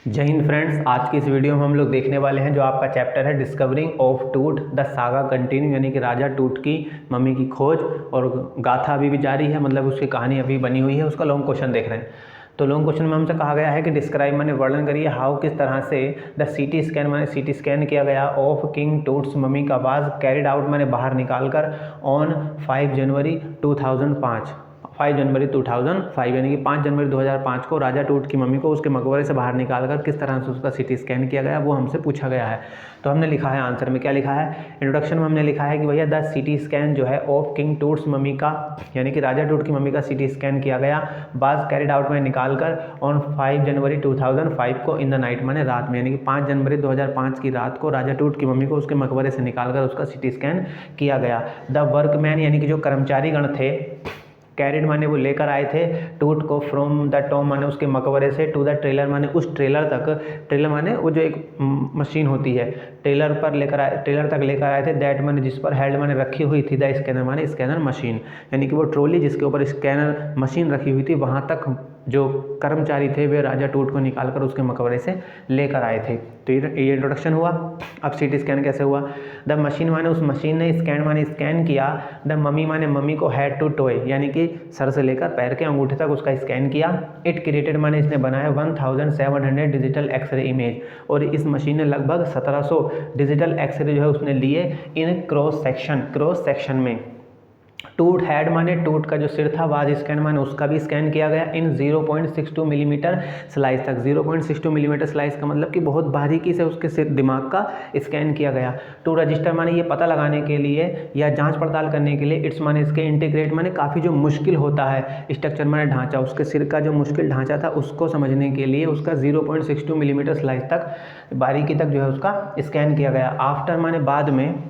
जय हिंद फ्रेंड्स। आज की इस वीडियो में हम लोग देखने वाले हैं जो आपका चैप्टर है डिस्कवरिंग ऑफ टूट द सागा कंटिन्यू, यानी कि राजा टूट की मम्मी की खोज। और गाथा अभी भी जारी है, मतलब उसकी कहानी अभी बनी हुई है। उसका लॉन्ग क्वेश्चन देख रहे हैं। तो लॉन्ग क्वेश्चन में हमसे कहा गया है कि डिस्क्राइब माने वर्णन करिए हाउ किस तरह से द सीटी स्कैन माने सीटी स्कैन किया गया ऑफ किंग टूट्स मम्मी का वाज कैरिड आउट माने बाहर निकाल कर ऑन 5 जनवरी 2005 5 जनवरी 2005 यानी कि 5 जनवरी 2005 को राजा टूट की मम्मी को उसके मकबरे से बाहर निकालकर किस तरह से उसका सीटी स्कैन किया गया वो हमसे पूछा गया है। तो हमने लिखा है आंसर में, क्या लिखा है, इंट्रोडक्शन में हमने लिखा है कि भैया द सीटी स्कैन जो है ऑफ किंग टूट्स मम्मी का यानी कि राजा टूट की मम्मी का सीटी स्कैन किया गया बाज कैरिड आउट में निकालकर ऑन 5 जनवरी 2005 को इन द नाइट माने रात में, यानी कि 5 जनवरी 2005 की रात को राजा टूट की मम्मी को उसके मकबरे से निकालकर उसका सीटी स्कैन किया गया। द वर्कमैन यानी कि जो कर्मचारी गण थे, कैरिड माने वो लेकर आए थे टूट को फ्रॉम द टॉम माने उसके मकबरे से टू द ट्रेलर माने उस ट्रेलर तक, ट्रेलर माने वो जो एक मशीन होती है, ट्रेलर तक लेकर आए थे। दैट माने जिस पर हेल्ड माने रखी हुई थी, द स्कैनर माने स्कैनर मशीन, यानी कि वो ट्रॉली जिसके ऊपर स्कैनर मशीन रखी हुई थी वहाँ तक जो कर्मचारी थे वे राजा टूट को निकालकर उसके मकबरे से लेकर आए थे। तो ये इंट्रोडक्शन हुआ। अब सीटी स्कैन कैसे हुआ। द मशीन माने उस मशीन ने स्कैन माने स्कैन किया द मम्मी माने मम्मी को हेड टू टोए यानी कि सर से लेकर पैर के अंगूठे तक उसका स्कैन किया। इट क्रिएटेड माने इसने बनाया 1700 डिजिटल एक्सरे इमेज, और इस मशीन ने लगभग 1700 डिजिटल एक्सरे जो है उसने लिए इन क्रॉस सेक्शन में। टूट हेड माने टूट का जो सिर था, वाज स्कैन माने उसका भी स्कैन किया गया इन 0.62 मिलीमीटर स्लाइस तक। 0.62 मिलीमीटर स्लाइस का मतलब कि बहुत बारीकी से उसके सिर दिमाग का स्कैन किया गया। टू रजिस्टर माने ये पता लगाने के लिए या जांच पड़ताल करने के लिए, इट्स माने इसके इंटीग्रेट माने काफ़ी जो मुश्किल होता है, स्ट्रक्चर माने ढांचा, उसके सिर का जो मुश्किल ढांचा था उसको समझने के लिए उसका 0.62 मिलीमीटर स्लाइस तक बारीकी तक जो है उसका स्कैन किया गया। आफ्टर माने बाद में,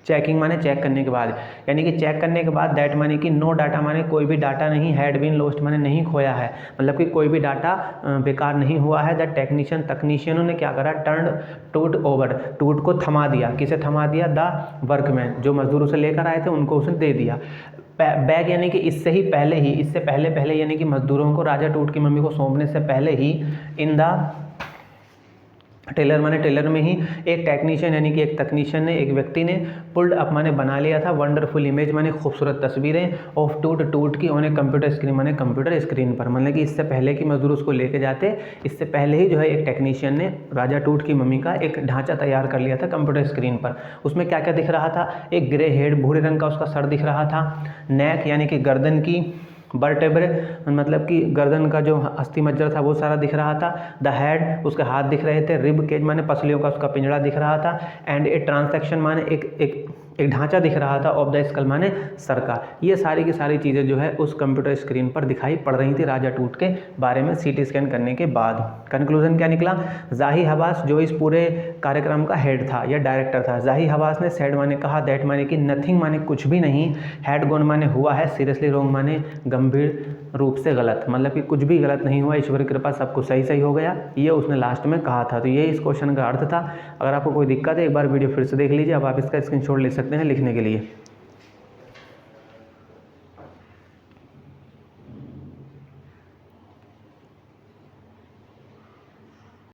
चेकिंग माने चेक करने के बाद, यानी कि चेक करने के बाद, दैट माने कि नो डाटा माने कोई भी डाटा नहीं, हैड बीन लॉस्ट माने नहीं खोया है, मतलब कि कोई भी डाटा बेकार नहीं हुआ है। द तकनीशियनों ने क्या करा, टर्न टूट ओवर, टूट को थमा दिया। किसे थमा दिया, द वर्कमैन, जो मजदूर उसे लेकर आए थे उनको उसने दे दिया। बैग यानी कि इससे पहले यानी कि मजदूरों को राजा टूट की मम्मी को सौंपने से पहले ही इन द टेलर माने टेलर में ही एक टेक्नीशियन यानी कि एक तकनीशियन ने, एक व्यक्ति ने पुल्ड अप माने बना लिया था वंडरफुल इमेज माने खूबसूरत तस्वीरें ऑफ टूट की ऑन ए कंप्यूटर स्क्रीन माने कंप्यूटर स्क्रीन पर, मतलब कि इससे पहले कि मजदूर उसको लेके जाते, इससे पहले ही जो है एक टेक्नीशियन ने राजा टूट की मम्मी का एक ढांचा तैयार कर लिया था कंप्यूटर स्क्रीन पर। उसमें क्या क्या दिख रहा था, एक ग्रे हेड भूरे रंग का उसका सर दिख रहा था, नेक यानी कि गर्दन की, वर्टेब्रे मतलब कि गर्दन का जो अस्थि मज्जा था वो सारा दिख रहा था। द हेड उसके हाथ दिख रहे थे, रिब केज माने पसलियों का उसका पिंजड़ा दिख रहा था, एंड ए ट्रांसेक्शन माने एक ढांचा दिख रहा था, ऑफ द स्कल माने सर का। ये सारी की सारी चीज़ें जो है उस कंप्यूटर स्क्रीन पर दिखाई पड़ रही थी राजा टूट के बारे में सीटी स्कैन करने के बाद। कंक्लूजन क्या निकला, जाही हवास जो इस पूरे कार्यक्रम का हेड था या डायरेक्टर था, जाही हवास ने सेड माने कहा, दैट माने कि नथिंग माने कुछ भी नहीं, हैड गोन माने हुआ है, सीरियसली रॉन्ग माने गंभीर रूप से गलत, मतलब कि कुछ भी गलत नहीं हुआ, ईश्वर की कृपा सब कुछ सही हो गया, ये उसने लास्ट में कहा था। तो ये इस क्वेश्चन का अर्थ था। अगर आपको कोई दिक्कत है एक बार वीडियो फिर से देख लीजिए। अब आप इसका स्क्रीनशॉट ले सकते हैं लिखने के लिए।